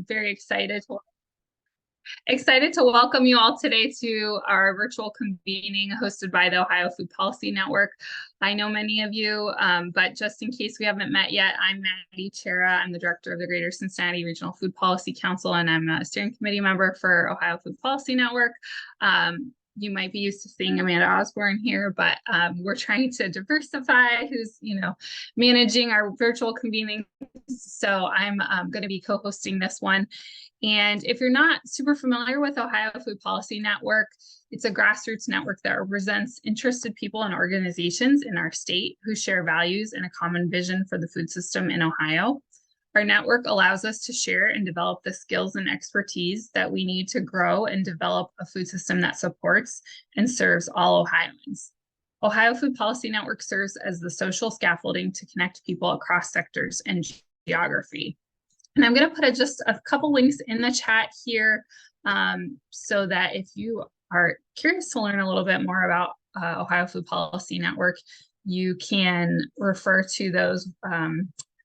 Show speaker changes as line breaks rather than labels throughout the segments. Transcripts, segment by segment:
Very excited to welcome you all today to our virtual convening hosted by the Ohio Food Policy Network. I know many of you, but just in case we haven't met yet, I'm Maddie Chera. I'm the director of the Greater Cincinnati Regional Food Policy Council, and I'm a steering committee member for Ohio Food Policy Network. You might be used to seeing Amanda Osborne here, but we're trying to diversify who's, managing our virtual convening. So I'm going to be co-hosting this one. And if you're not super familiar with Ohio Food Policy Network, it's a grassroots network that represents interested people and organizations in our state who share values and a common vision for the food system in Ohio. Our network allows us to share and develop the skills and expertise that we need to grow and develop a food system that supports and serves all Ohioans. Ohio Food Policy Network serves as the social scaffolding to connect people across sectors and geography. And I'm going to put just a couple links in the chat here so that if you are curious to learn a little bit more about Ohio Food Policy Network, you can refer to those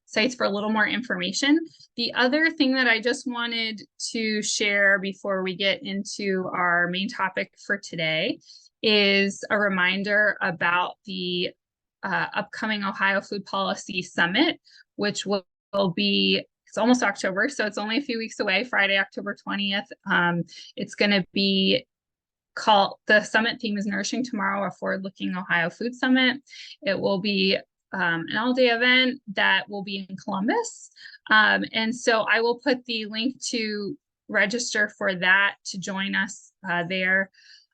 sites for a little more information. The other thing that I just wanted to share before we get into our main topic for today is a reminder about the upcoming Ohio Food Policy Summit, which will be, it's almost October, so it's only a few weeks away, Friday, October 20th. It's going to be called, the summit theme is Nourishing Tomorrow, a Forward-Looking Ohio Food Summit. It will be an all-day event that will be in Columbus. And so I will put the link to register for that to join us there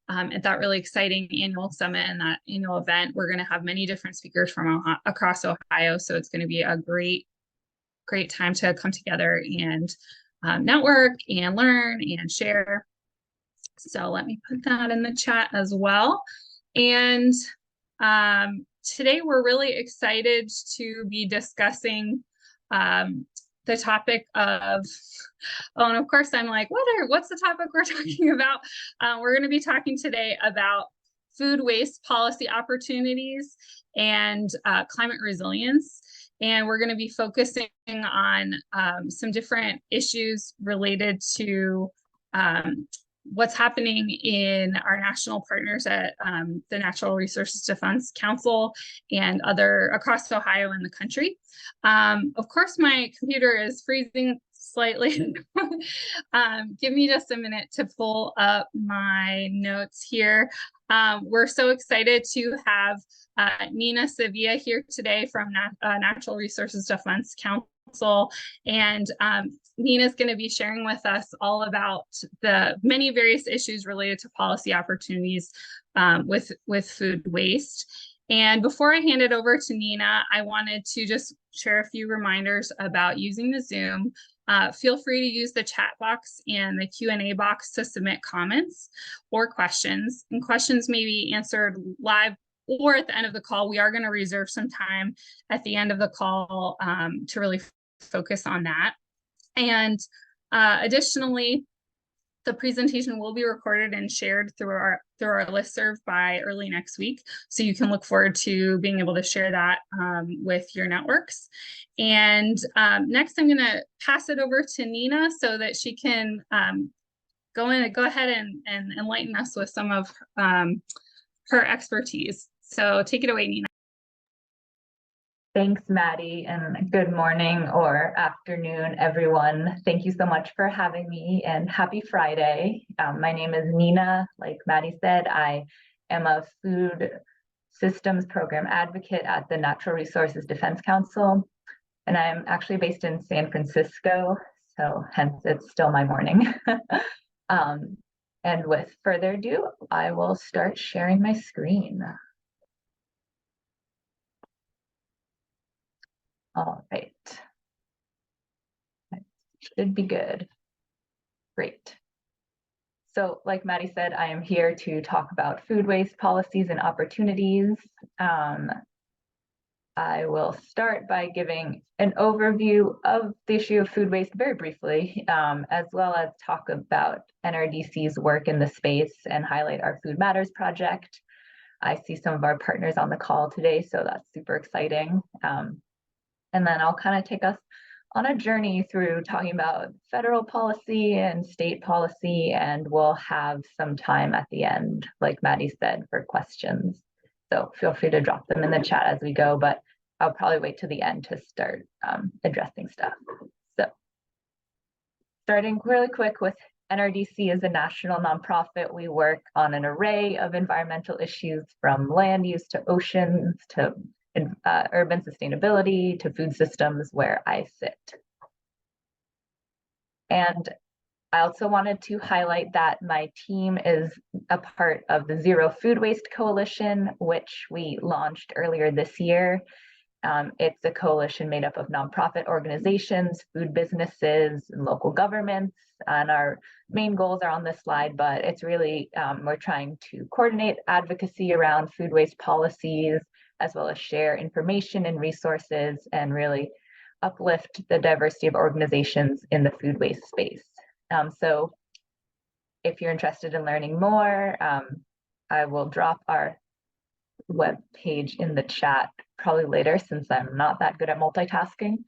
at that really exciting annual summit and that annual event. We're going to have many different speakers from across Ohio. So it's going to be a great time to come together and network and learn and share. So let me put that in the chat as well. And today we're really excited to be discussing the topic of, oh, and of course I'm like, what's the topic we're talking about? We're going to be talking today about food waste policy opportunities and climate resilience. And we're going to be focusing on some different issues related to what's happening in our national partners at the Natural Resources Defense Council and other across Ohio and the country. Of course, my computer is freezing slightly. Give me just a minute to pull up my notes here. We're so excited to have Nina Sevilla here today from Natural Resources Defense Council. And Nina's going to be sharing with us all about the many various issues related to policy opportunities with food waste. And before I hand it over to Nina, I wanted to just share a few reminders about using the Zoom. Feel free to use the chat box and the Q&A box to submit comments or questions. And questions may be answered live or at the end of the call. We are going to reserve some time at the end of the call to really focus on that. And additionally, the presentation will be recorded and shared through our listserv by early next week. So you can look forward to being able to share that with your networks. And next, I'm going to pass it over to Nina so that she can go ahead and enlighten us with some of her expertise. So take it away, Nina.
Thanks, Maddie, and good morning or afternoon, everyone. Thank you so much for having me, and happy Friday. My name is Nina. Like Maddie said, I am a food systems program advocate at the Natural Resources Defense Council, and I'm actually based in San Francisco, so hence it's still my morning. And with further ado, I will start sharing my screen. All right. That should be good. Great. So like Maddie said, I am here to talk about food waste policies and opportunities. I will start by giving an overview of the issue of food waste very briefly, as well as talk about NRDC's work in the space and highlight our Food Matters project. I see some of our partners on the call today, so that's super exciting. And then I'll kind of take us on a journey through talking about federal policy and state policy, and we'll have some time at the end, like Maddie said, for questions. So feel free to drop them in the chat as we go, but I'll probably wait to the end to start addressing stuff. So starting really quick with NRDC is a national nonprofit. We work on an array of environmental issues from land use to oceans to urban sustainability to food systems where I sit. And I also wanted to highlight that my team is a part of the Zero Food Waste Coalition, which we launched earlier this year. It's a coalition made up of nonprofit organizations, food businesses, and local governments. And our main goals are on this slide, but it's really, we're trying to coordinate advocacy around food waste policies, as well as share information and resources, and really uplift the diversity of organizations in the food waste space. So if you're interested in learning more, I will drop our web page in the chat probably later, since I'm not that good at multitasking.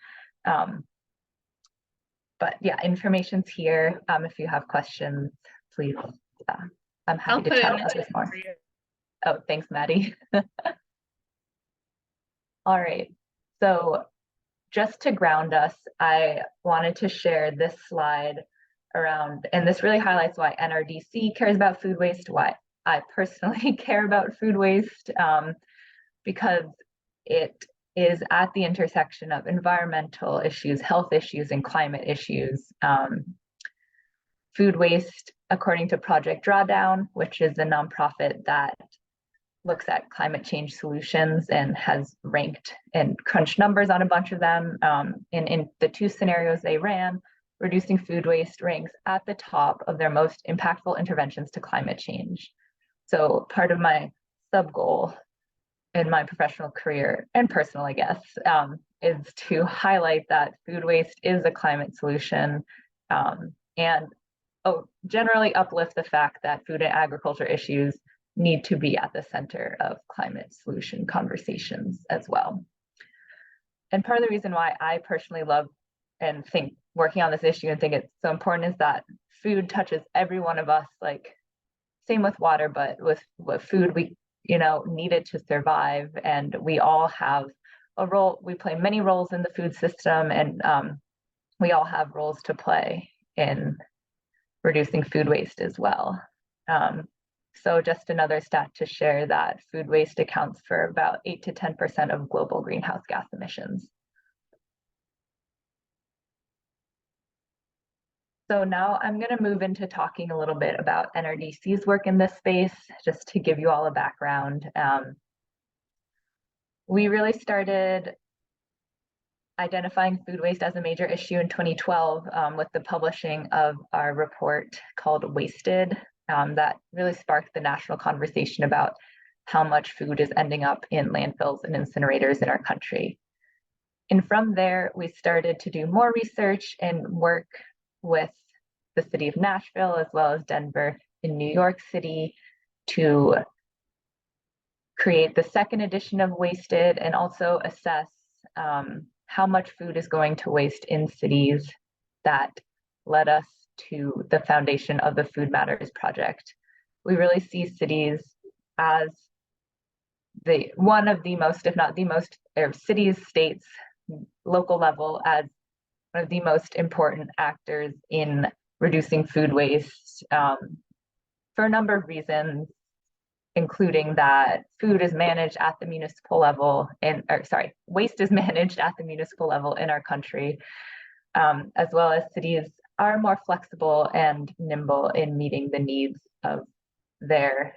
But yeah, information's here. If you have questions, please, I'm happy to chat about this more. Oh, thanks, Maddie. All right, so just to ground us, I wanted to share this slide around, and this really highlights why NRDC cares about food waste, why I personally care about food waste, because it is at the intersection of environmental issues, health issues, and climate issues. Food waste, according to Project Drawdown, which is a nonprofit that looks at climate change solutions and has ranked and crunched numbers on a bunch of them. In the two scenarios they ran, reducing food waste ranks at the top of their most impactful interventions to climate change. So part of my sub goal in my professional career and personal, I guess, is to highlight that food waste is a climate solution, and generally uplift the fact that food and agriculture issues need to be at the center of climate solution conversations as well. And part of the reason why I personally love and think working on this issue and think it's so important is that food touches every one of us, like same with water, but with food, we need it to survive, and we all have a role. We play many roles in the food system, and we all have roles to play in reducing food waste as well. So just another stat to share that food waste accounts for about 8 to 10% of global greenhouse gas emissions. So now I'm going to move into talking a little bit about NRDC's work in this space, just to give you all a background. We really started identifying food waste as a major issue in 2012 with the publishing of our report called Wasted. That really sparked the national conversation about how much food is ending up in landfills and incinerators in our country. And from there, we started to do more research and work with the city of Nashville, as well as Denver in New York City, to create the second edition of Wasted and also assess how much food is going to waste in cities. That led us to the foundation of the Food Matters Project. We really see cities as one of the most, if not the most, cities, states, local level, as one of the most important actors in reducing food waste for a number of reasons, including that food is managed at the municipal level, waste is managed at the municipal level in our country, as well as cities are more flexible and nimble in meeting the needs of their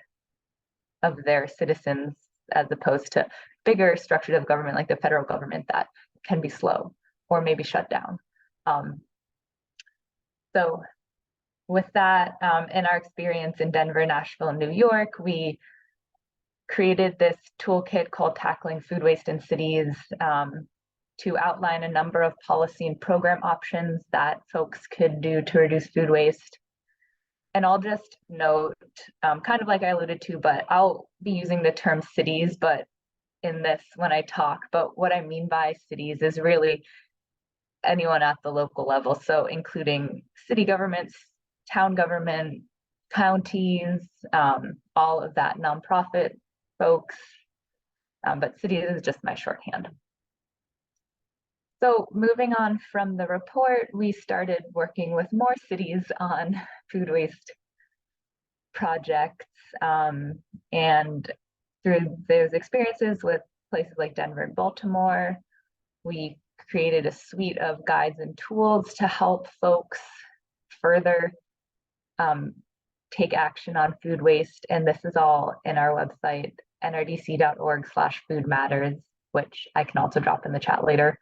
citizens, as opposed to bigger structures of government like the federal government that can be slow or maybe shut down. So with that, in our experience in Denver, Nashville, and New York, we created this toolkit called Tackling Food Waste in Cities to outline a number of policy and program options that folks could do to reduce food waste. And I'll just note, kind of like I alluded to, but I'll be using the term cities, but in this when I talk, but what I mean by cities is really anyone at the local level, so including city governments, town government, counties, all of that, nonprofit folks, but cities is just my shorthand. So moving on from the report, we started working with more cities on food waste projects, and through those experiences with places like Denver and Baltimore, we created a suite of guides and tools to help folks further take action on food waste. And this is all in our website, nrdc.org/food matters, which I can also drop in the chat later.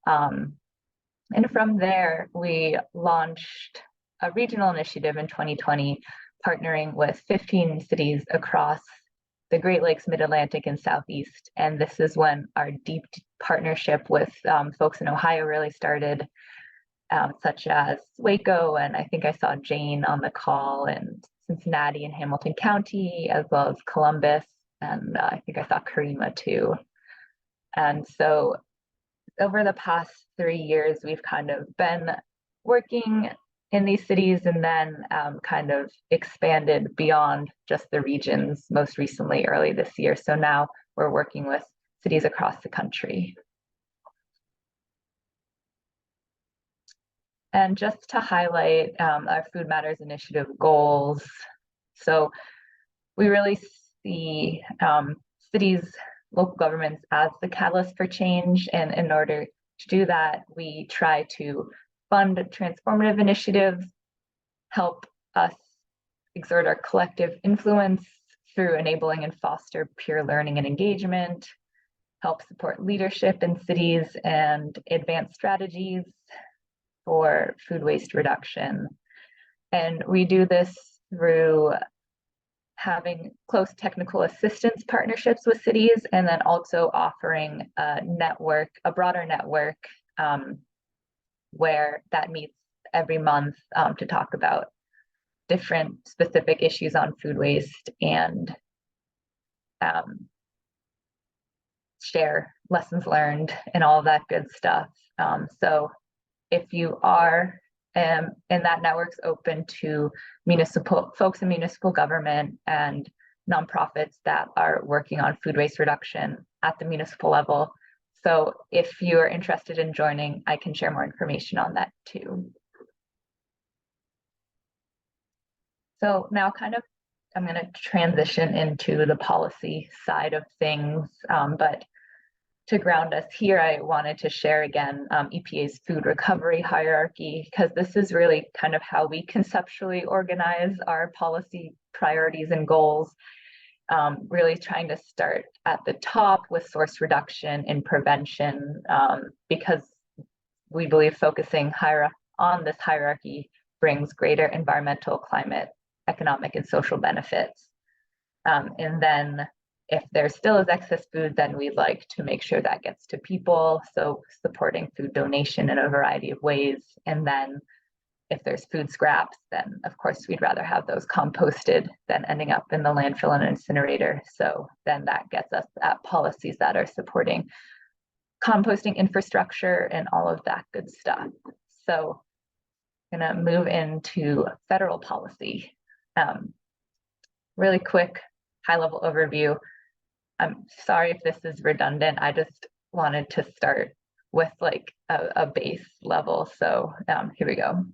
And from there, we launched a regional initiative in 2020, partnering with 15 cities across the Great Lakes, Mid-Atlantic, and Southeast. And this is when our deep partnership with folks in Ohio really started, such as Waco, and I think I saw Jane on the call, and Cincinnati and Hamilton County, as well as Columbus, and I think I saw Karima too. And so over the past 3 years, we've kind of been working in these cities and then kind of expanded beyond just the regions, most recently early this year. So now we're working with cities across the country. And just to highlight our Food Matters Initiative goals. So we really see cities, local governments as the catalyst for change. And in order to do that, we try to fund transformative initiatives, help us exert our collective influence through enabling and foster peer learning and engagement, help support leadership in cities and advance strategies for food waste reduction. And we do this through having close technical assistance partnerships with cities, and then also offering a network, a broader network, where that meets every month to talk about different specific issues on food waste and share lessons learned and all of that good stuff. So if you are, and that network's open to municipal folks in municipal government and nonprofits that are working on food waste reduction at the municipal level. So if you are interested in joining, I can share more information on that too. So now I'm going to transition into the policy side of things, but to ground us here, I wanted to share again EPA's food recovery hierarchy, because this is really kind of how we conceptually organize our policy priorities and goals, really trying to start at the top with source reduction and prevention, because we believe focusing higher on this hierarchy brings greater environmental, climate, economic, and social benefits. And then if there still is excess food, then we'd like to make sure that gets to people. So supporting food donation in a variety of ways. And then if there's food scraps, then of course we'd rather have those composted than ending up in the landfill and incinerator. So then that gets us at policies that are supporting composting infrastructure and all of that good stuff. So I'm gonna move into federal policy. Really quick, high-level overview. I'm sorry if this is redundant. I just wanted to start with like a base level. So here we go.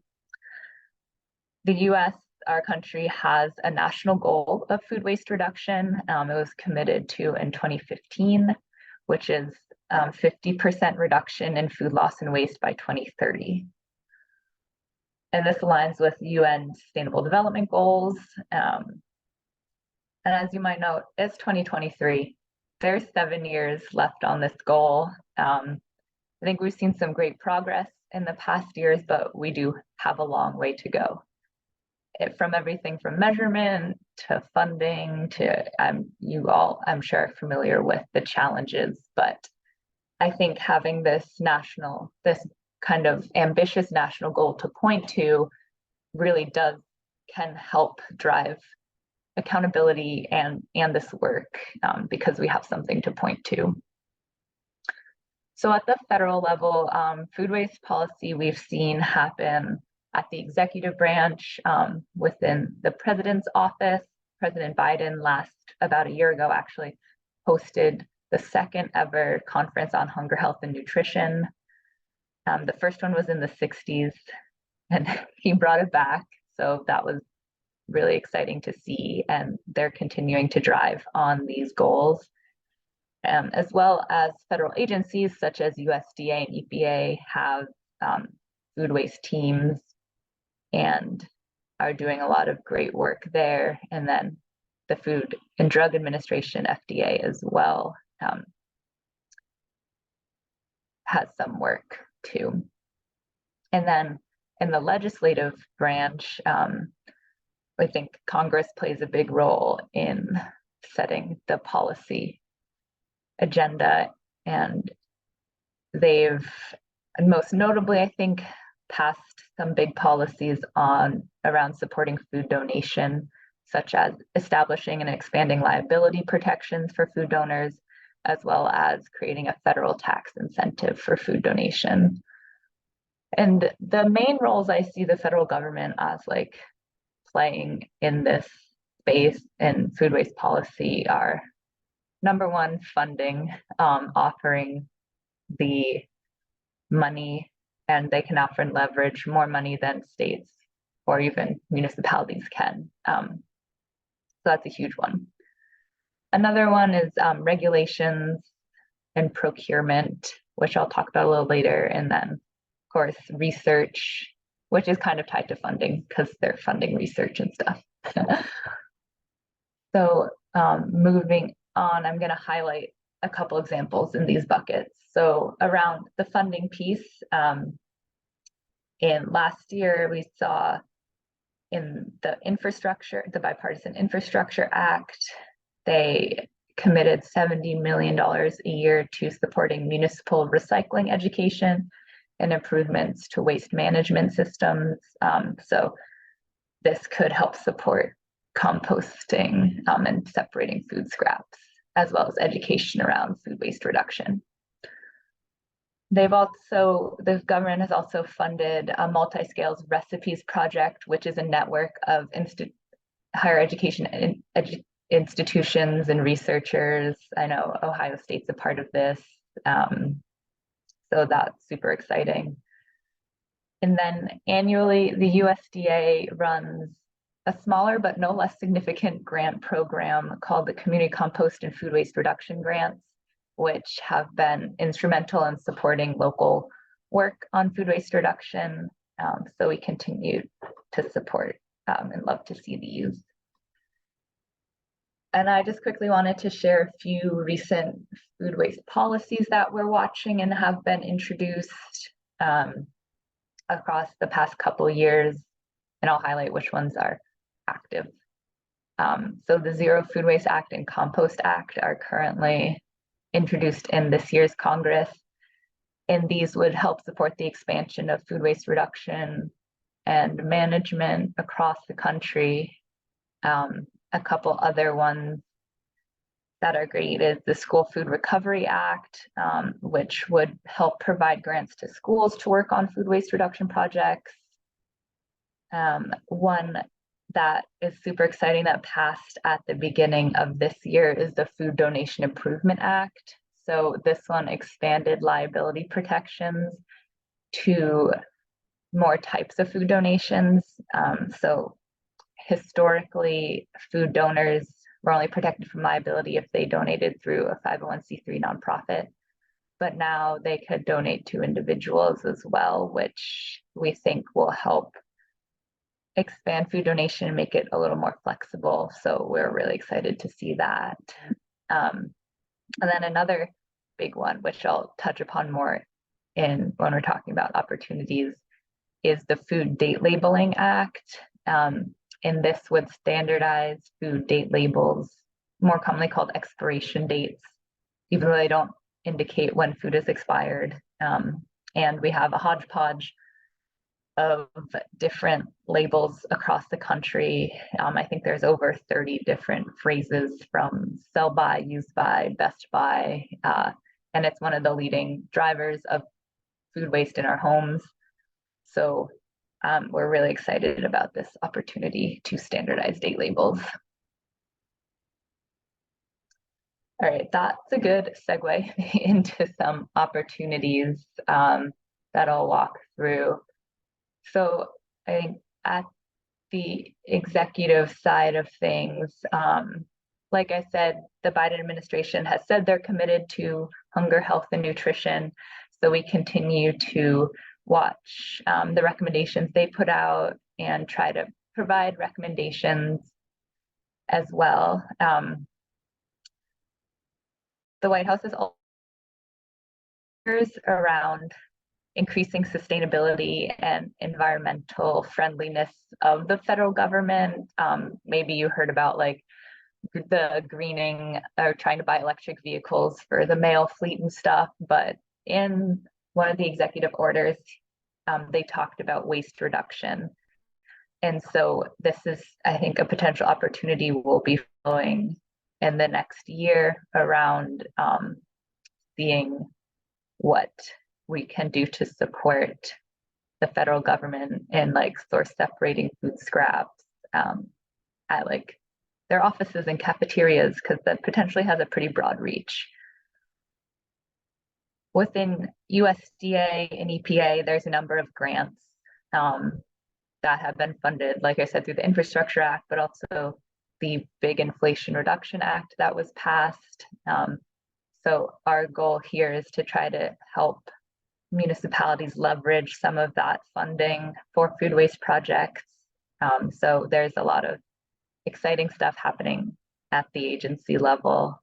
The US, our country, has a national goal of food waste reduction. It was committed to in 2015, which is 50% reduction in food loss and waste by 2030. And this aligns with UN Sustainable Development Goals. And as you might note, it's 2023. There's 7 years left on this goal. I think we've seen some great progress in the past years, but we do have a long way to go. From everything from measurement to funding to, you all, I'm sure, are familiar with the challenges, but I think having this kind of ambitious national goal to point to really can help drive accountability and this work, because we have something to point to. So at the federal level, food waste policy we've seen happen at the executive branch within the president's office. President Biden about a year ago actually hosted the second ever conference on hunger, health, and nutrition. The first one was in the 60s and he brought it back. So that was really exciting to see. And they're continuing to drive on these goals. As well as federal agencies such as USDA and EPA have food waste teams and are doing a lot of great work there. And then the Food and Drug Administration, FDA, as well, has some work too. And then in the legislative branch, I think Congress plays a big role in setting the policy agenda, and they've, and most notably, I think, passed some big policies around supporting food donation, such as establishing and expanding liability protections for food donors, as well as creating a federal tax incentive for food donation. And the main roles I see the federal government as like playing in this space in food waste policy are, number one, funding, offering the money, and they can often leverage more money than states or even municipalities can. So that's a huge one. Another one is regulations and procurement, which I'll talk about a little later. And then, of course, research, which is kind of tied to funding because they're funding research and stuff. So moving on, I'm going to highlight a couple examples in these buckets. So around the funding piece, in last year, we saw in the Bipartisan Infrastructure Act, they committed $70 million a year to supporting municipal recycling education and improvements to waste management systems. So this could help support composting and separating food scraps, as well as education around food waste reduction. The government has also funded a multi-scales recipes project, which is a network of higher education institutions and researchers. I know Ohio State's a part of this. So that's super exciting. And then annually, the USDA runs a smaller but no less significant grant program called the Community Compost and Food Waste Reduction Grants, which have been instrumental in supporting local work on food waste reduction. So we continue to support and love to see these. And I just quickly wanted to share a few recent food waste policies that we're watching and have been introduced across the past couple of years, and I'll highlight which ones are active. So the Zero Food Waste Act and Compost Act are currently introduced in this year's Congress, and these would help support the expansion of food waste reduction and management across the country. A couple other ones that are great is the School Food Recovery Act, which would help provide grants to schools to work on food waste reduction projects. One that is super exciting that passed at the beginning of this year is the Food Donation Improvement Act. So this one expanded liability protections to more types of food donations. So historically, food donors were only protected from liability if they donated through a 501c3 nonprofit, but now they could donate to individuals as well, which we think will help expand food donation and make it a little more flexible. So we're really excited to see that. And then another big one, which I'll touch upon more when we're talking about opportunities, is the Food Date Labeling Act. And this would standardize food date labels, more commonly called expiration dates, even though they don't indicate when food is expired. And we have a hodgepodge of different labels across the country. I think there's over 30 different phrases from sell by, use by, best by, and it's one of the leading drivers of food waste in our homes. So we're really excited about this opportunity to standardize date labels. All right, that's a good segue into some opportunities that I'll walk through. So I think at the executive side of things, like I said, the Biden administration has said they're committed to hunger, health, and nutrition. So we continue to watch the recommendations they put out and try to provide recommendations as well. The White House is also around increasing sustainability and environmental friendliness of the federal government. Maybe you heard about like the greening or trying to buy electric vehicles for the mail fleet and stuff, but in one of the executive orders, they talked about waste reduction. And so this is, I think, a potential opportunity we'll be following in the next year around seeing what we can do to support the federal government in like source separating food scraps at like their offices and cafeterias, because that potentially has a pretty broad reach. Within USDA and EPA, there's a number of grants that have been funded, like I said, through the Infrastructure Act, but also the big Inflation Reduction Act that was passed. So our goal here is to try to help municipalities leverage some of that funding for food waste projects. So there's a lot of exciting stuff happening at the agency level.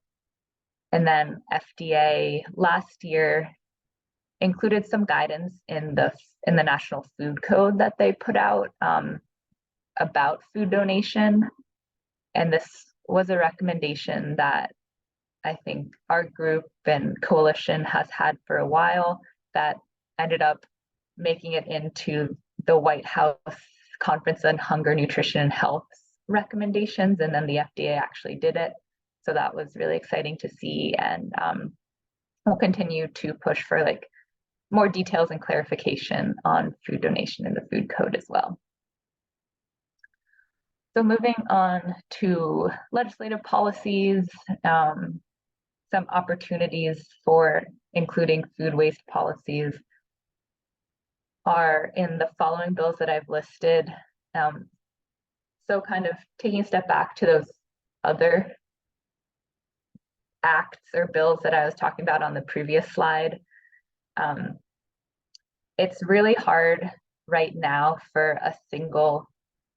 And then FDA last year included some guidance in the National Food Code that they put out about food donation. And this was a recommendation that I think our group and coalition has had for a while that ended up making it into the White House Conference on Hunger, Nutrition, and Health recommendations, and then the FDA actually did it. So that was really exciting to see, and we'll continue to push for like more details and clarification on food donation in the food code as well. So moving on to legislative policies, some opportunities for including food waste policies are in the following bills that I've listed. So kind of taking a step back to those other acts or bills that I was talking about on the previous slide. It's really hard right now for a single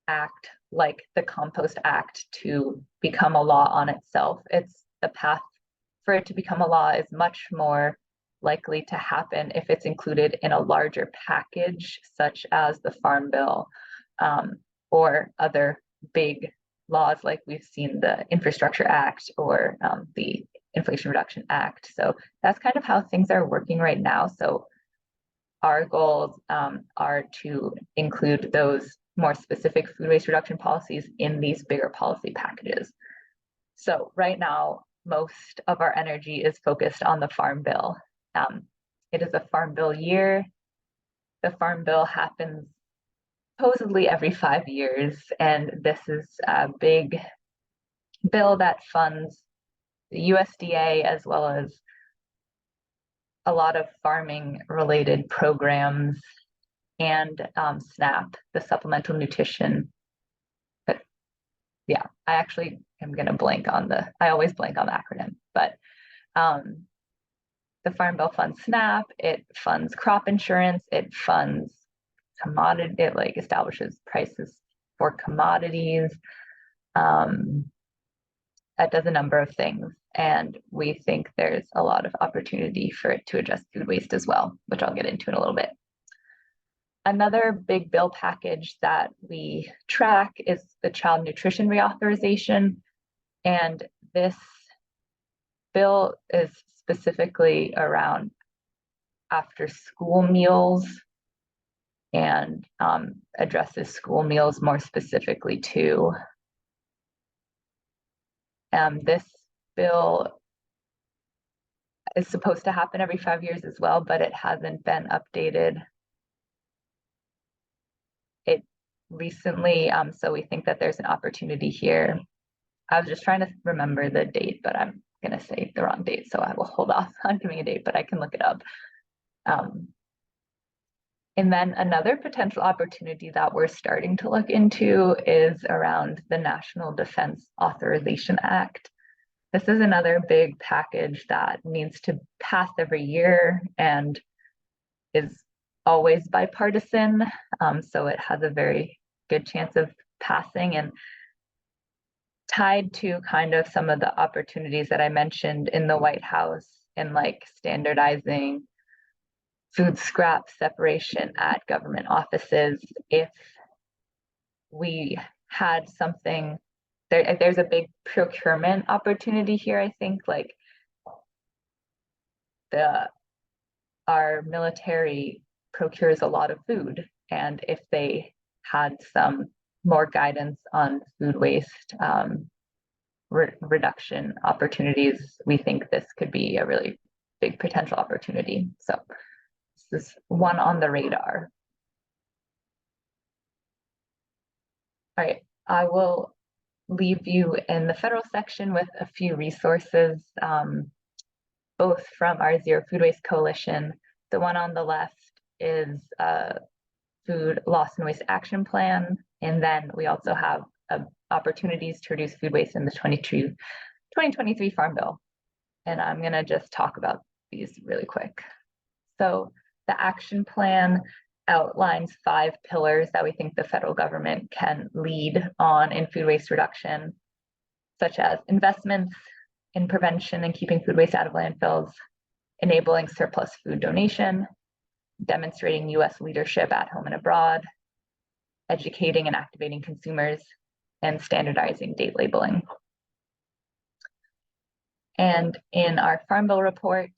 act like the Compost Act to become a law on itself. It's the path for it to become a law is much more likely to happen if it's included in a larger package, such as the Farm Bill or other big laws like we've seen the Infrastructure Act or the Inflation Reduction Act. So that's kind of how things are working right now. So our goals are to include those more specific food waste reduction policies in these bigger policy packages. So right now, most of our energy is focused on the Farm Bill. It is a Farm Bill year. The Farm Bill happens supposedly every 5 years, and this is a big bill that funds the USDA as well as a lot of farming related programs and SNAP, the supplemental nutrition. But yeah, I actually am going to blank on I always blank on the acronym, but the Farm Bill funds SNAP, it funds crop insurance, it funds commodity, it like establishes prices for commodities. That does a number of things. And we think there's a lot of opportunity for it to address food waste as well, which I'll get into in a little bit. Another big bill package that we track is the Child Nutrition Reauthorization. And this bill is specifically around after school meals and addresses school meals more specifically too. This bill is supposed to happen every 5 years as well, but it hasn't been updated it recently. So we think that there's an opportunity here. I was just trying to remember the date, but I'm going to say the wrong date, so I will hold off on giving a date, but I can look it up. And then another potential opportunity that we're starting to look into is around the National Defense Authorization Act. This is another big package that needs to pass every year and is always bipartisan. So it has a very good chance of passing, and tied to kind of some of the opportunities that I mentioned in the White House and like standardizing food scrap separation at government offices. If we had something, there's a big procurement opportunity here, I think, like our military procures a lot of food, and if they had some more guidance on food waste reduction opportunities, we think this could be a really big potential opportunity. So this is one on the radar. All right, I will leave you in the federal section with a few resources, both from our Zero Food Waste Coalition. The one on the left is a food loss and waste action plan. And then we also have opportunities to reduce food waste in the 2023 Farm Bill. And I'm going to just talk about these really quick. So the action plan outlines 5 pillars that we think the federal government can lead on in food waste reduction, such as investments in prevention and keeping food waste out of landfills, enabling surplus food donation, demonstrating U.S. leadership at home and abroad, educating and activating consumers, and standardizing date labeling. And in our Farm Bill report,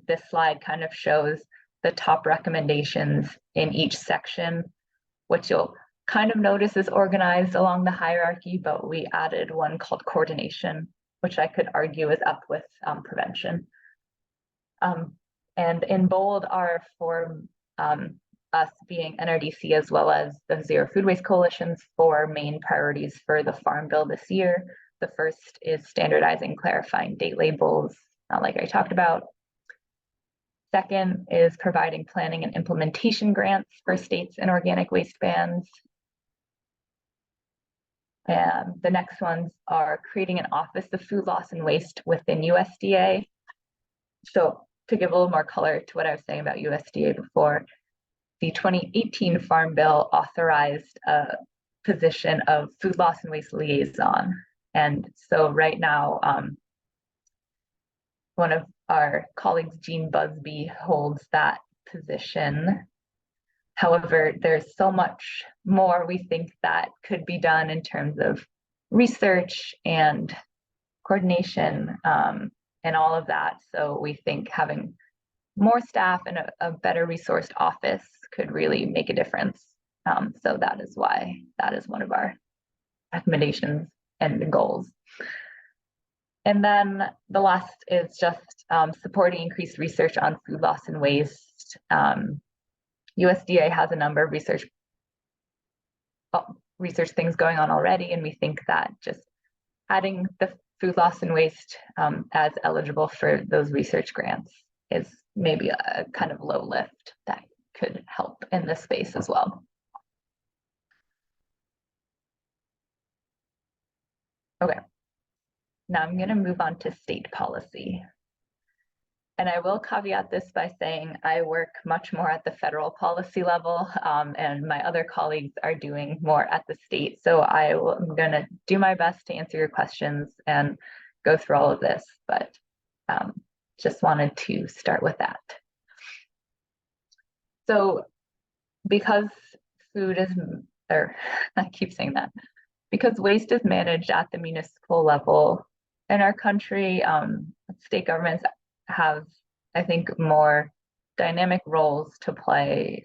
this slide kind of shows the top recommendations in each section, which you'll kind of notice is organized along the hierarchy, but we added one called coordination, which I could argue is up with prevention. And in bold are for us being NRDC as well as the Zero Food Waste Coalition's 4 main priorities for the Farm Bill this year. The first is standardizing, clarifying date labels, like I talked about. Second is providing planning and implementation grants for states and organic waste bans. And the next ones are creating an Office of Food Loss and Waste within USDA. So to give a little more color to what I was saying about USDA before, the 2018 Farm Bill authorized a position of food loss and waste liaison. And so right now, one of our colleagues, Jean Busby, holds that position. However, there's so much more we think that could be done in terms of research and coordination and all of that. So we think having more staff and a better resourced office could really make a difference. So that is why that is one of our recommendations and goals. And then the last is just supporting increased research on food loss and waste. USDA has a number of research things going on already, and we think that just adding the food loss and waste as eligible for those research grants is maybe a kind of low lift that could help in this space as well. Okay, now I'm going to move on to state policy. And I will caveat this by saying I work much more at the federal policy level, and my other colleagues are doing more at the state. So I'm going to do my best to answer your questions and go through all of this, but just wanted to start with that. So because food is, or I keep saying that, because waste is managed at the municipal level in our country, state governments have, I think, more dynamic roles to play.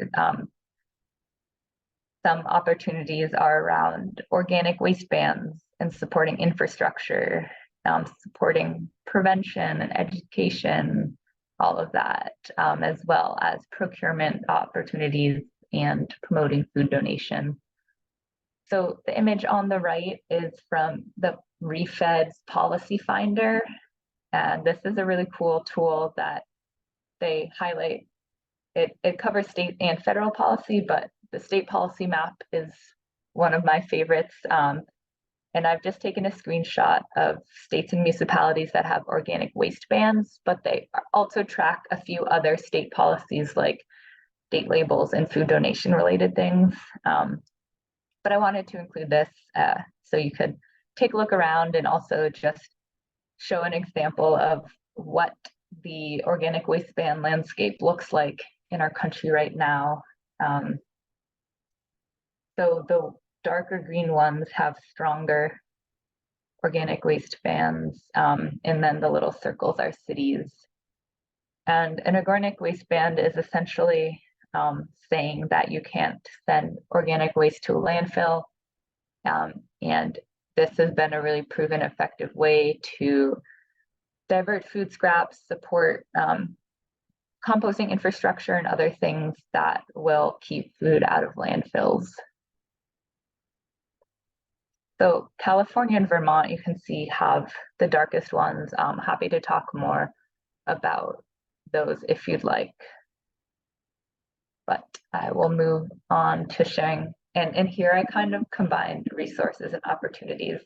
Some opportunities are around organic waste bans and supporting infrastructure supporting prevention and education, all of that, as well as procurement opportunities and promoting food donation. So the image on the right is from the ReFed's Policy Finder. And this is a really cool tool that they highlight. It covers state and federal policy, but the state policy map is one of my favorites. And I've just taken a screenshot of states and municipalities that have organic waste bans, but they also track a few other state policies like date labels and food donation related things. But I wanted to include this so you could take a look around and also just show an example of what the organic waste ban landscape looks like in our country right now. So the darker green ones have stronger organic waste bans, and then the little circles are cities. And an organic waste ban is essentially saying that you can't send organic waste to a landfill. And this has been a really proven effective way to divert food scraps, support composting infrastructure and other things that will keep food out of landfills. So California and Vermont, you can see, have the darkest ones. I'm happy to talk more about those if you'd like. But I will move on to showing, and here I kind of combined resources and opportunities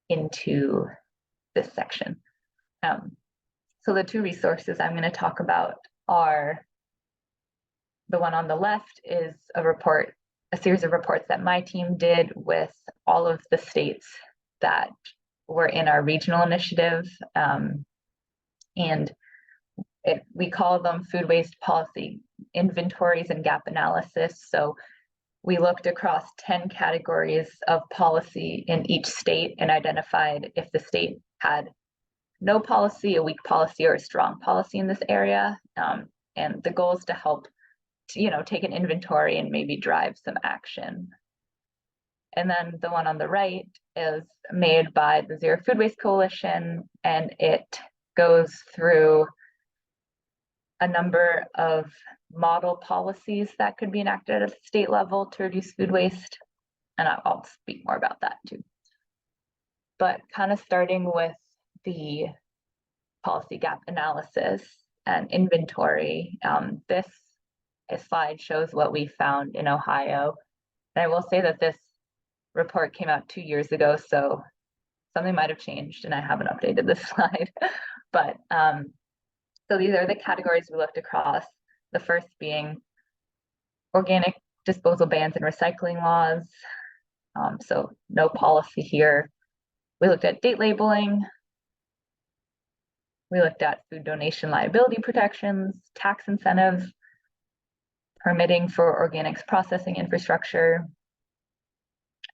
into this section. So the two resources I'm going to talk about are, the one on the left is a series of reports that my team did with all of the states that were in our regional initiative. And we call them food waste policy inventories and gap analysis. So we looked across 10 categories of policy in each state and identified if the state had no policy, a weak policy, or a strong policy in this area. And the goal is to help take an inventory and maybe drive some action. And then the one on the right is made by the Zero Food Waste Coalition, and it goes through a number of model policies that could be enacted at the state level to reduce food waste. And I'll speak more about that too. But kind of starting with the policy gap analysis and inventory, this slide shows what we found in Ohio. And I will say that this report came out 2 years ago, so something might have changed and I haven't updated this slide. But so these are the categories we looked across. The first being organic disposal bans and recycling laws. So no policy here. We looked at date labeling. We looked at food donation liability protections, tax incentives, permitting for organics processing infrastructure,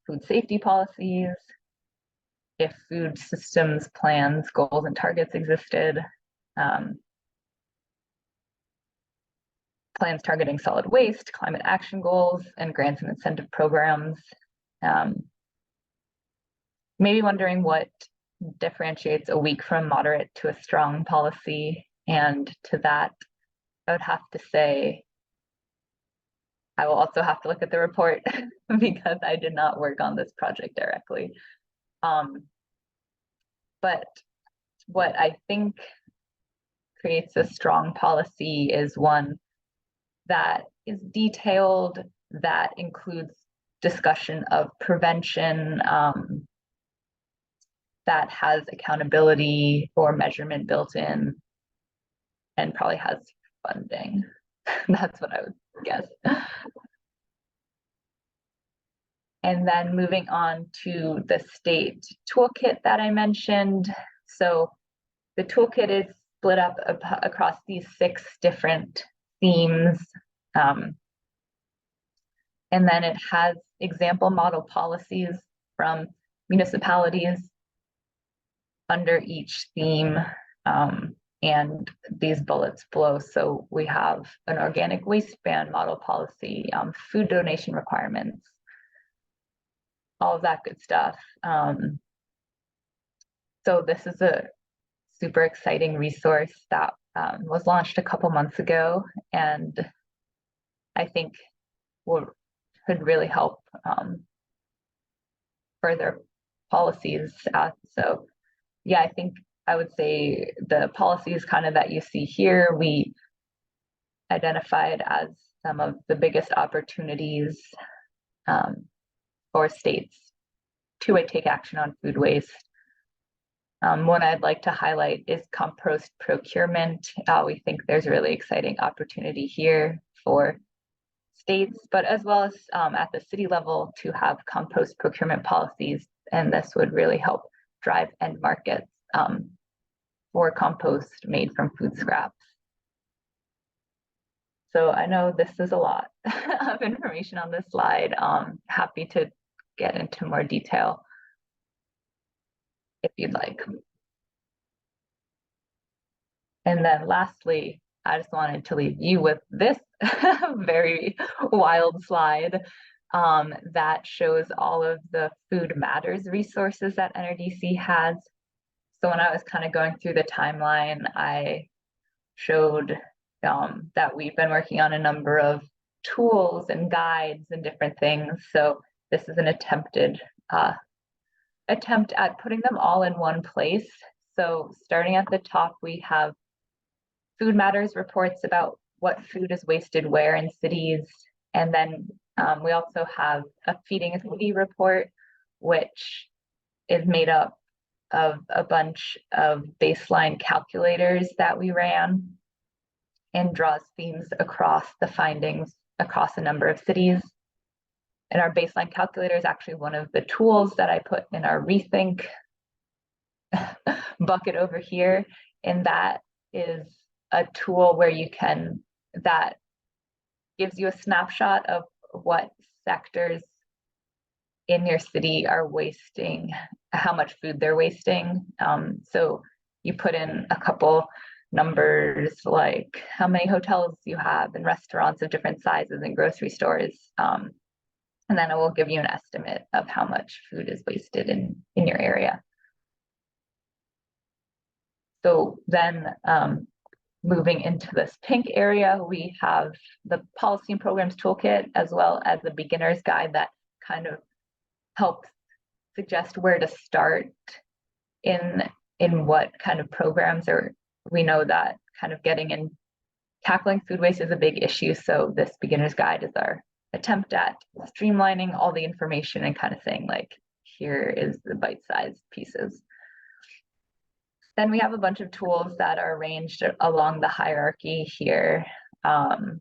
food safety policies, if food systems plans, goals, and targets existed, plans targeting solid waste, climate action goals, and grants and incentive programs. Maybe wondering what differentiates a weak from moderate to a strong policy. And to that, I would have to say, I will also have to look at the report because I did not work on this project directly. But what I think creates a strong policy is one that is detailed, that includes discussion of prevention, that has accountability or measurement built in, and probably has funding. That's what I would guess. And then moving on to the state toolkit that I mentioned. So the toolkit is split up across these 6 different themes. And then it has example model policies from municipalities under each theme. And these bullets below. So we have an organic waste ban model policy, food donation requirements, all of that good stuff. So this is a super exciting resource that was launched a couple months ago, and I think could really help further policies. So yeah, I think I would say the policies kind of that you see here, we identified as some of the biggest opportunities for states to take action on food waste. One I'd like to highlight is compost procurement. We think there's a really exciting opportunity here for states, but as well as at the city level to have compost procurement policies. And this would really help drive end markets for compost made from food scraps. So I know this is a lot of information on this slide. Happy to get into more detail if you'd like. And then lastly, I just wanted to leave you with this very wild slide that shows all of the Food Matters resources that NRDC has. So when I was kind of going through the timeline, I showed that we've been working on a number of tools and guides and different things. So this is an attempt at putting them all in one place. So starting at the top, we have Food Matters reports about what food is wasted where in cities. And then we also have a Feeding a City report, which is made up of a bunch of baseline calculators that we ran and draws themes across the findings across a number of cities. And our baseline calculator is actually one of the tools that I put in our Rethink bucket over here. And that is a tool where that gives you a snapshot of what sectors in your city are wasting, how much food they're wasting. So you put in a couple numbers like how many hotels you have and restaurants of different sizes and grocery stores. And then it will give you an estimate of how much food is wasted in your area. So then moving into this pink area, we have the policy and programs toolkit, as well as the beginner's guide that kind of helps suggest where to start in what kind of programs. Or we know that kind of getting in tackling food waste is a big issue. So this beginner's guide is our attempt at streamlining all the information and kind of saying like, here is the bite-sized pieces. Then we have a bunch of tools that are arranged along the hierarchy here to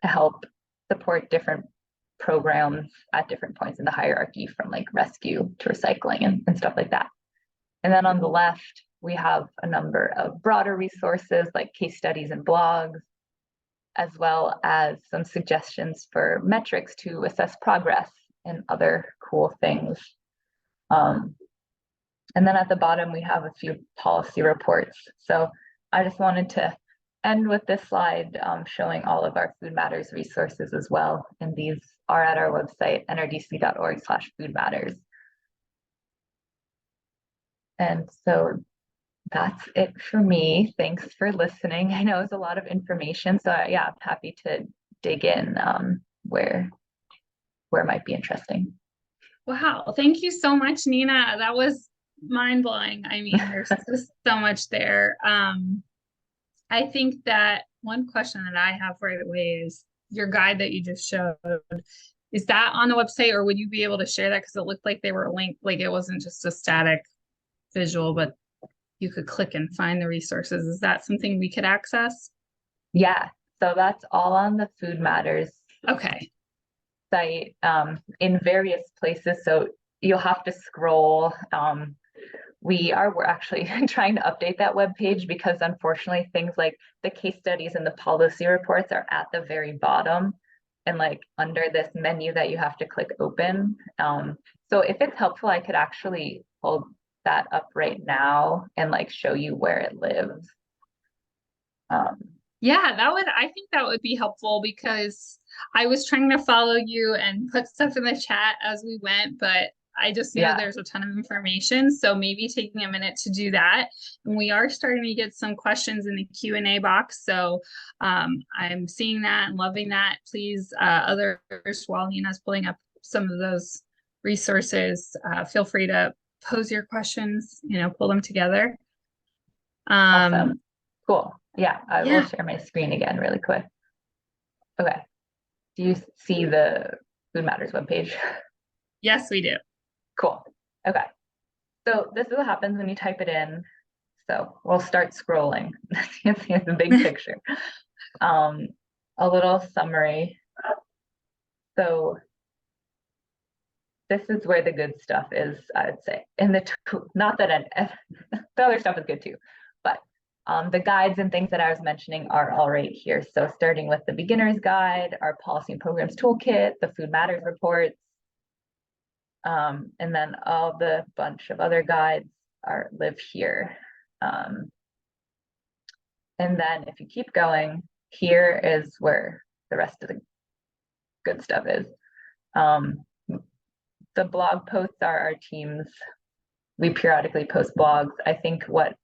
help support different programs at different points in the hierarchy, from like rescue to recycling and stuff like that. And then on the left, we have a number of broader resources like case studies and blogs, as well as some suggestions for metrics to assess progress and other cool things. And then at the bottom, we have a few policy reports. So I just wanted to end with this slide showing all of our Food Matters resources as well. And these are at our website, nrdc.org/foodmatters. And so that's it for me. Thanks for listening. I know it's a lot of information. So yeah, I'm happy to dig in where it might be interesting.
Wow, thank you so much, Nina. That was mind-blowing. I mean, there's just so much there. I think that one question that I have right away is your guide that you just showed. Is that on the website, or would you be able to share that? Because it looked like they were linked, like it wasn't just a static visual, but you could click and find the resources. Is that something we could access?
Yeah, so that's all on the Food Matters site in various places. So you'll have to scroll. We're actually trying to update that web page because unfortunately things like the case studies and the policy reports are at the very bottom and like under this menu that you have to click open. So if it's helpful, I could actually hold that up right now and like show you where it lives.
Yeah, I think that would be helpful because I was trying to follow you and put stuff in the chat as we went, but I just know there's a ton of information. So maybe taking a minute to do that. And we are starting to get some questions in the Q&A box. So I'm seeing that and loving that. Please, others, while Nina's pulling up some of those resources, feel free to pose your questions, pull them together.
Awesome. Cool. Yeah, I will
Yeah.
share my screen again really quick. Okay. Do you see the Food Matters webpage?
Yes, we do.
Cool. Okay. So this is what happens when you type it in. So we'll start scrolling. It's the big picture. A little summary. So this is where the good stuff is, I would say. And not that the other stuff is good too, but the guides and things that I was mentioning are all right here. So starting with the beginner's guide, our policy and programs toolkit, the Food Matters reports, and then all the bunch of other guides live here. And then if you keep going, here is where the rest of the good stuff is. The blog posts are our team's. We periodically post blogs. I think what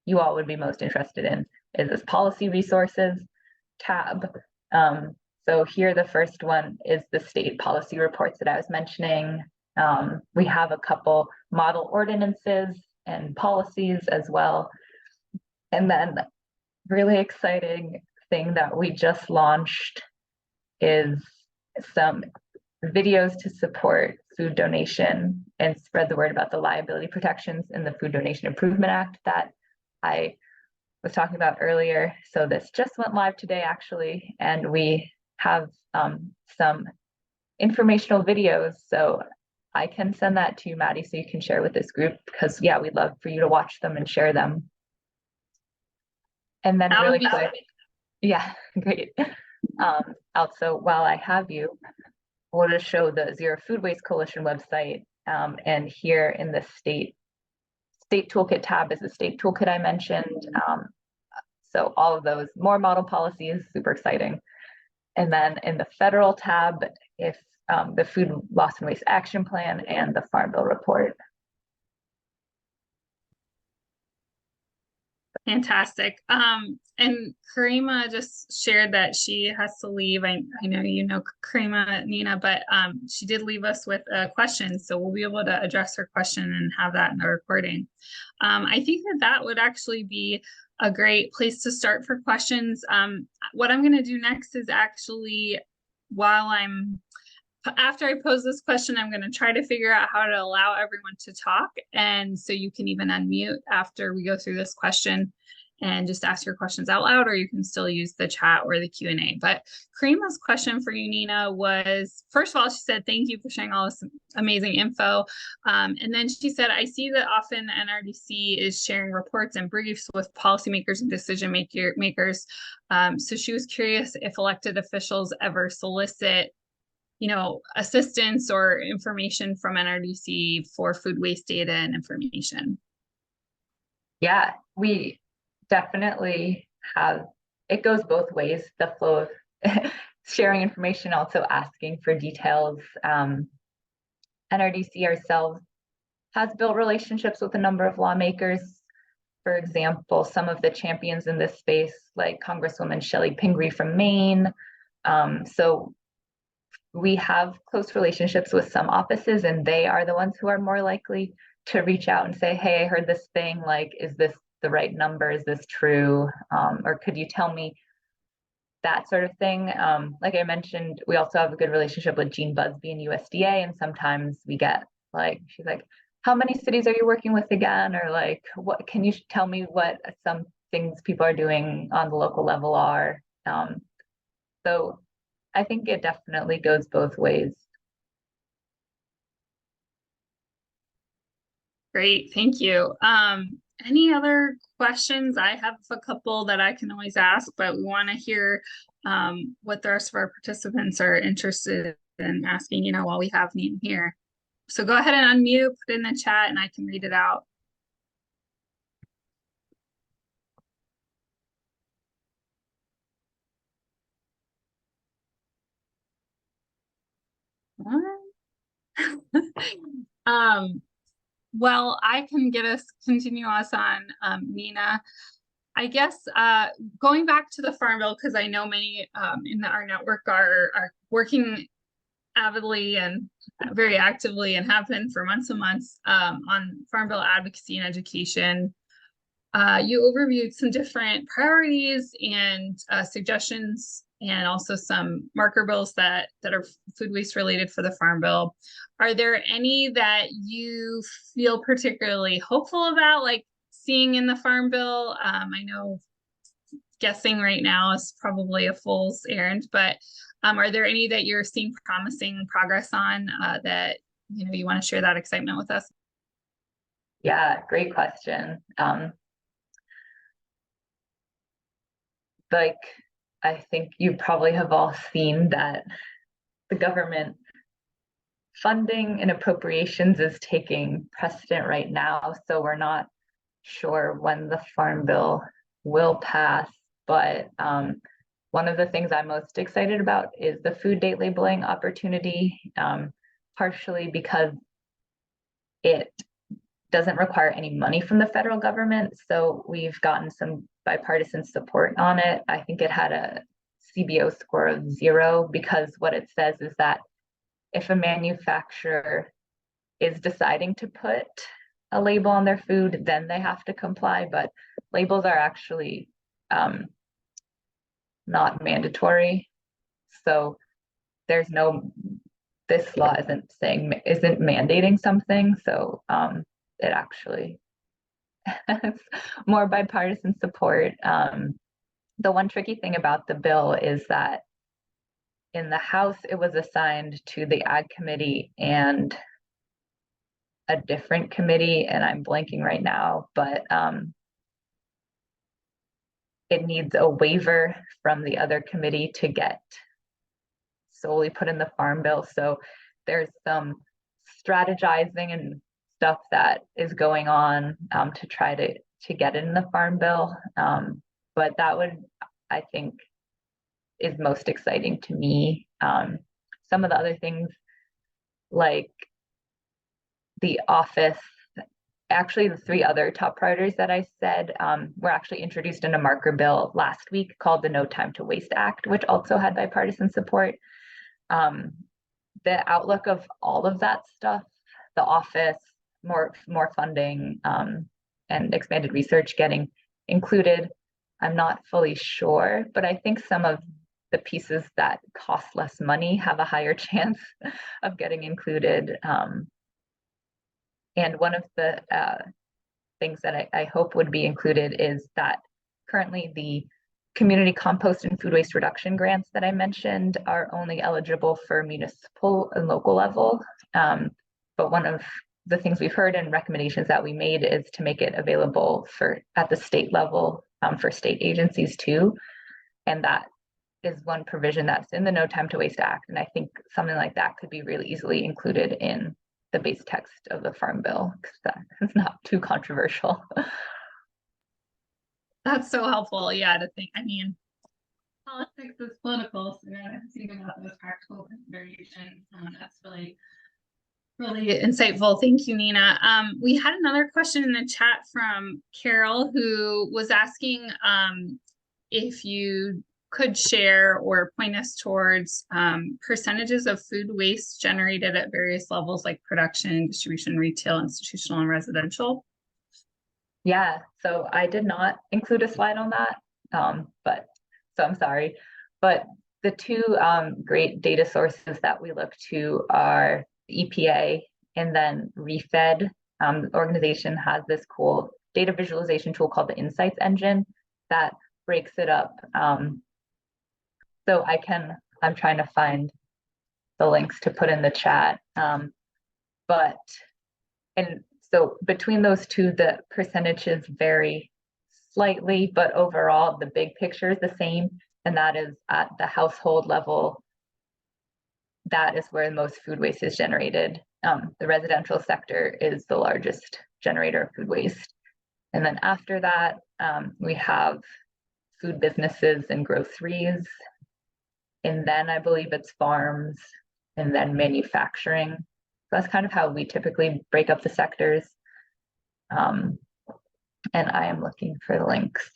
you all would be most interested in is this policy resources tab. So here, the first one is the state policy reports that I was mentioning. We have a couple model ordinances and policies as well. And then really exciting thing that we just launched is some videos to support food donation and spread the word about the liability protections in the Food Donation Improvement Act that I was talking about earlier. So this just went live today, actually, and we have some informational videos. So I can send that to you, Maddie, so you can share with this group, because yeah, we'd love for you to watch them and share them. And then really quick, yeah, great. Also, while I have you, we'll just show the Zero Food Waste Coalition website. And here in the state toolkit tab is the state toolkit I mentioned. So all of those, more model policies, super exciting. And then in the federal tab, if the Food Loss and Waste Action Plan and the Farm Bill report.
Fantastic. And Karima just shared that she has to leave. I know you know Karima, Nina, but she did leave us with a question, so we'll be able to address her question and have that in the recording. I think that would actually be a great place to start for questions. What I'm going to do next is actually, after I pose this question, I'm going to try to figure out how to allow everyone to talk. And so you can even unmute after we go through this question and just ask your questions out loud, or you can still use the chat or the Q&A. But Karima's question for you, Nina, was, first of all, she said, thank you for sharing all this amazing info. And then she said, I see that often NRDC is sharing reports and briefs with policymakers and decision makers. So she was curious if elected officials ever solicit assistance or information from NRDC for food waste data and information.
Yeah, we definitely have, it goes both ways, the flow of sharing information, also asking for details. NRDC ourselves has built relationships with a number of lawmakers. For example, some of the champions in this space, like Congresswoman Shelley Pingree from Maine. So we have close relationships with some offices, and they are the ones who are more likely to reach out and say, hey, I heard this thing, like, is this the right number? Is this true? Or could you tell me that sort of thing? Like I mentioned, we also have a good relationship with Jean Busby and USDA, and sometimes we get she's like, how many cities are you working with again? Or like, what can you tell me what some things people are doing on the local level are? So I think it definitely goes both ways.
Great, thank you. Any other questions? I have a couple that I can always ask, but we want to hear what the rest of our participants are interested in asking, while we have Nina here. So go ahead and unmute, put it in the chat, and I can read it out. Well, I can continue us on, Nina. I guess going back to the Farm Bill, because I know many in our network are working avidly and very actively and have been for months and months on Farm Bill advocacy and education. You overviewed some different priorities and suggestions, and also some marker bills that are food waste related for the Farm Bill. Are there any that you feel particularly hopeful about, like seeing in the Farm Bill? I know guessing right now is probably a fool's errand, but are there any that you're seeing promising progress on that you want to share that excitement with us?
Yeah, great question. Like, I think you probably have all seen that the government funding and appropriations is taking precedent right now. So we're not sure when the Farm Bill will pass, but one of the things I'm most excited about is the food date labeling opportunity, partially because it doesn't require any money from the federal government. So we've gotten some bipartisan support on it. I think it had a CBO score of 0, because what it says is that if a manufacturer is deciding to put a label on their food, then they have to comply. But labels are actually not mandatory. So there's this law isn't mandating something. So it actually has more bipartisan support. The one tricky thing about the bill is that in the House, it was assigned to the Ag Committee and a different committee, and I'm blanking right now, but it needs a waiver from the other committee to get solely put in the Farm Bill. So there's some strategizing and stuff that is going on to try to get it in the Farm Bill. But that would, I think, is most exciting to me. Some of the other things, like the office, actually the 3 other top priorities that I said were actually introduced in a marker bill last week called the No Time to Waste Act, which also had bipartisan support. The outlook of all of that stuff, the office, more funding, and expanded research getting included, I'm not fully sure, but I think some of the pieces that cost less money have a higher chance of getting included. And one of the things that I hope would be included is that currently the community compost and food waste reduction grants that I mentioned are only eligible for municipal and local level. But one of the things we've heard and recommendations that we made is to make it available at the state level for state agencies too. And that is one provision that's in the No Time to Waste Act. And I think something like that could be really easily included in the base text of the Farm Bill, because that is not too controversial.
That's so helpful. Yeah, to think. I mean, politics is political, so we gotta think about those practical considerations. That's really, really insightful. Thank you, Nina. We had another question in the chat from Carol, who was asking if you could share or point us towards percentages of food waste generated at various levels, like production, distribution, retail, institutional, and residential.
Yeah, so I did not include a slide on that, so I'm sorry. But the 2 great data sources that we look to are EPA and then ReFed. The organization has this cool data visualization tool called the Insights Engine that breaks it up. So I'm trying to find the links to put in the chat. So between those 2, the percentages vary slightly, but overall the big picture is the same. And that is at the household level, that is where most food waste is generated. The residential sector is the largest generator of food waste. And then after that, we have food businesses and groceries. And then I believe it's farms and then manufacturing. that's kind of how we typically break up the sectors. And I am looking for the links.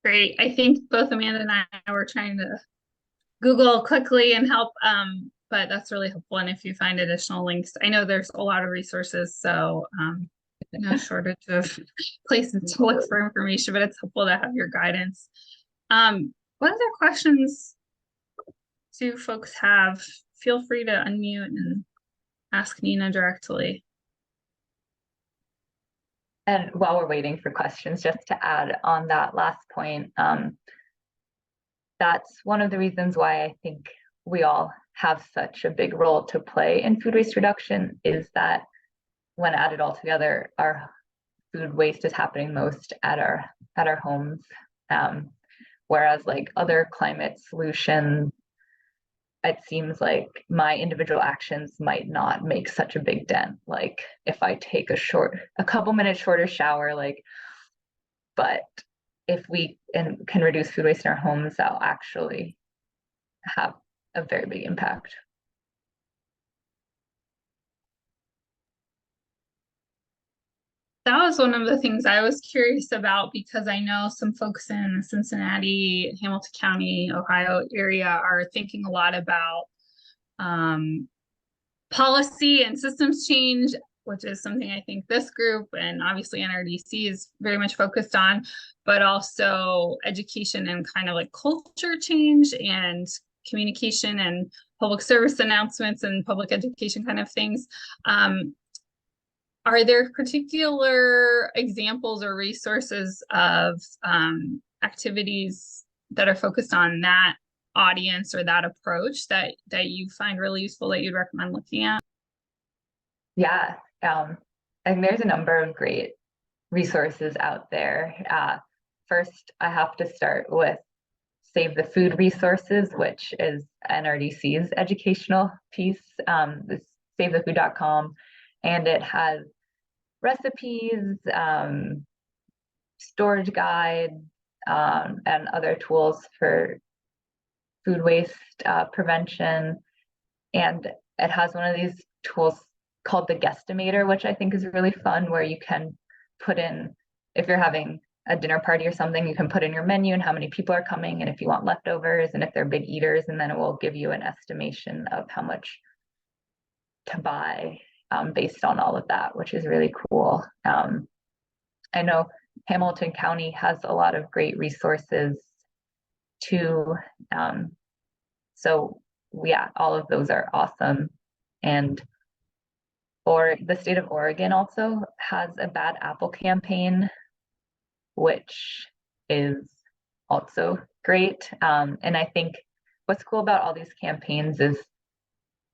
Great. I think both Amanda and I were trying to Google quickly and help, but that's really helpful. And if you find additional links, I know there's a lot of resources, so no shortage of places to look for information, but it's helpful to have your guidance. What other questions do folks have? Feel free to unmute and ask Nina directly.
And while we're waiting for questions, just to add on that last point, that's one of the reasons why I think we all have such a big role to play in food waste reduction, is that when added all together, our food waste is happening most at our homes. Whereas like other climate solutions, it seems like my individual actions might not make such a big dent. Like if I take a couple minutes shorter shower, but if we can reduce food waste in our homes, that'll actually have a very big impact.
That was one of the things I was curious about, because I know some folks in the Cincinnati, Hamilton County, Ohio area are thinking a lot about policy and systems change, which is something I think this group and obviously NRDC is very much focused on, but also education and kind of like culture change and communication and public service announcements and public education kind of things. Are there particular examples or resources of activities that are focused on that audience or that approach that you find really useful that you'd recommend looking at?
Yeah, and there's a number of great resources out there. First, I have to start with Save the Food Resources, which is NRDC's educational piece, this savethefood.com, and it has recipes, storage guides, and other tools for food waste prevention. And it has one of these tools called the Guestimator, which I think is really fun, where you can put in, if you're having a dinner party or something, you can put in your menu and how many people are coming, and if you want leftovers, and if they're big eaters, and then it will give you an estimation of how much to buy based on all of that, which is really cool. I know Hamilton County has a lot of great resources too. So yeah, all of those are awesome. And or the state of Oregon also has a Bad Apple campaign, which is also great. And I think what's cool about all these campaigns is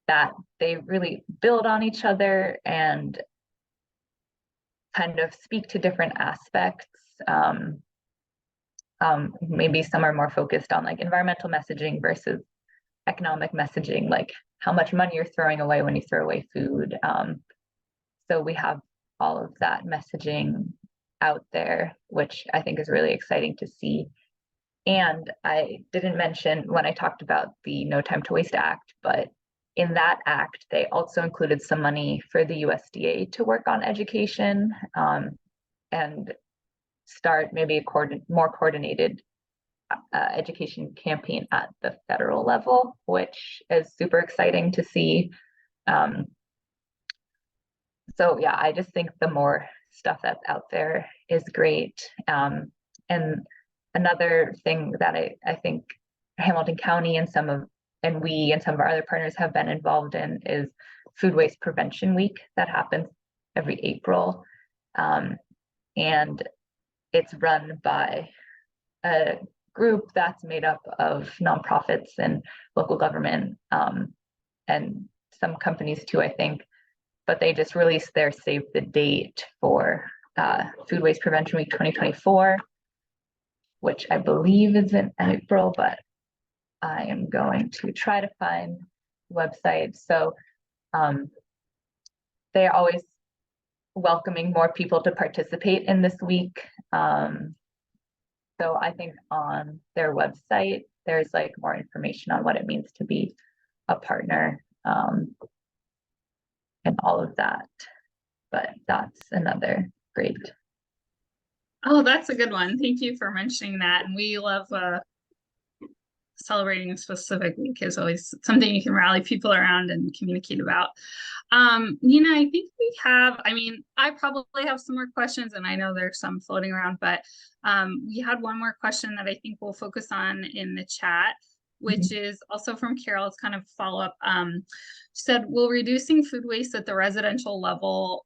that they really build on each other and kind of speak to different aspects. Maybe some are more focused on like environmental messaging versus economic messaging, like how much money you're throwing away when you throw away food. So we have all of that messaging out there, which I think is really exciting to see. And I didn't mention when I talked about the No Time to Waste Act, but in that act, they also included some money for the USDA to work on education and start maybe a more coordinated education campaign at the federal level, which is super exciting to see. So yeah, I just think the more stuff that's out there is great. And another thing that I think Hamilton County and some of our other partners have been involved in is Food Waste Prevention Week that happens every April. And it's run by a group that's made up of nonprofits and local government and some companies too, I think. But they just released their save the date for Food Waste Prevention Week 2024, which I believe is in April, but I am going to try to find the website. So they're always welcoming more people to participate in this week. So I think on their website, there's like more information on what it means to be a partner, and all of that. But that's another great.
Oh, that's a good one. Thank you for mentioning that. And we love celebrating a specific week is always something you can rally people around and communicate about. Nina, I think we have, I mean, I probably have some more questions and I know there's some floating around, but we had one more question that I think we'll focus on in the chat, which is also from Carol. It's kind of follow up. She said, will reducing food waste at the residential level,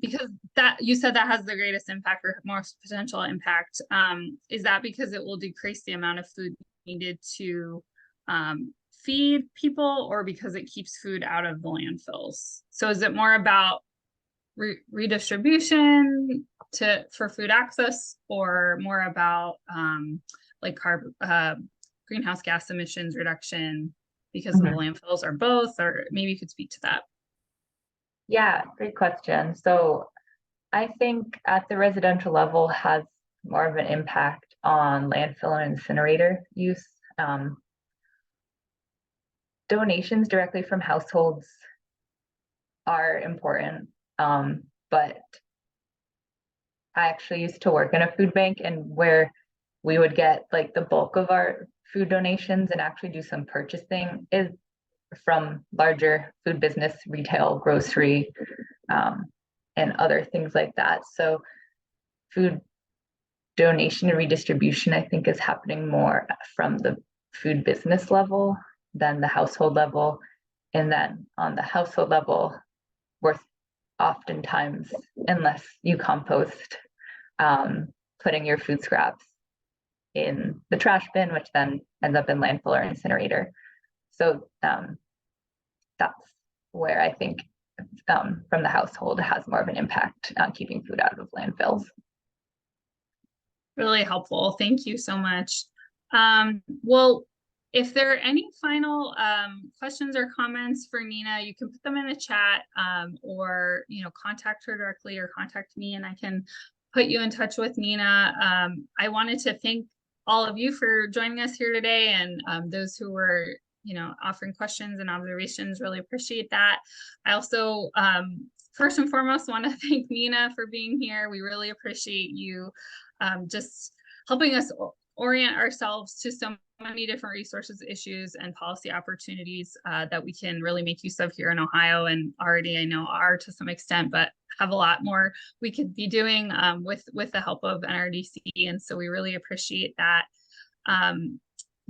because that you said that has the greatest impact or most potential impact, is that because it will decrease the amount of food needed to feed people, or because it keeps food out of the landfills? So is it more about redistribution for food access, or more about like greenhouse gas emissions reduction because of the landfills, or both? Or maybe you could speak to that.
Yeah, great question. So I think at the residential level has more of an impact on landfill and incinerator use. Donations directly from households are important, but I actually used to work in a food bank, and where we would get like the bulk of our food donations and actually do some purchasing is from larger food business, retail, grocery, and other things like that. So food donation and redistribution, I think, is happening more from the food business level than the household level. And then on the household level, we're oftentimes, unless you compost, putting your food scraps in the trash bin, which then ends up in landfill or incinerator. So that's where I think from the household it has more of an impact on keeping food out of landfills.
Really helpful. Thank you so much. Well, if there are any final questions or comments for Nina, you can put them in the chat, or contact her directly, or contact me and I can put you in touch with Nina. I wanted to thank all of you for joining us here today, and those who were offering questions and observations. Really appreciate that. I also first and foremost want to thank Nina for being here. We really appreciate you just helping us orient ourselves to so many different resources, issues, and policy opportunities that we can really make use of here in Ohio, and already I know are to some extent, but have a lot more we could be doing with the help of NRDC. And so we really appreciate that.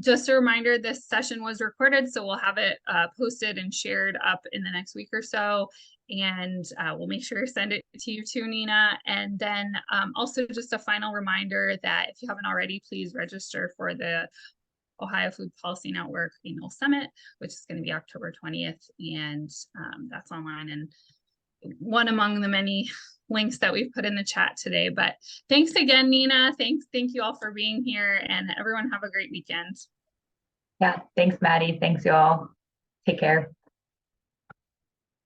Just a reminder, this session was recorded, so we'll have it posted and shared up in the next week or so. And we'll make sure to send it to you too, Nina. And then also just a final reminder that if you haven't already, please register for the Ohio Food Policy Network Annual Summit, which is going to be October 20th. And that's online and one among the many links that we've put in the chat today. But thanks again, Nina. Thank you all for being here, and everyone have a great weekend.
Yeah, thanks, Maddie. Thanks, you all. Take care.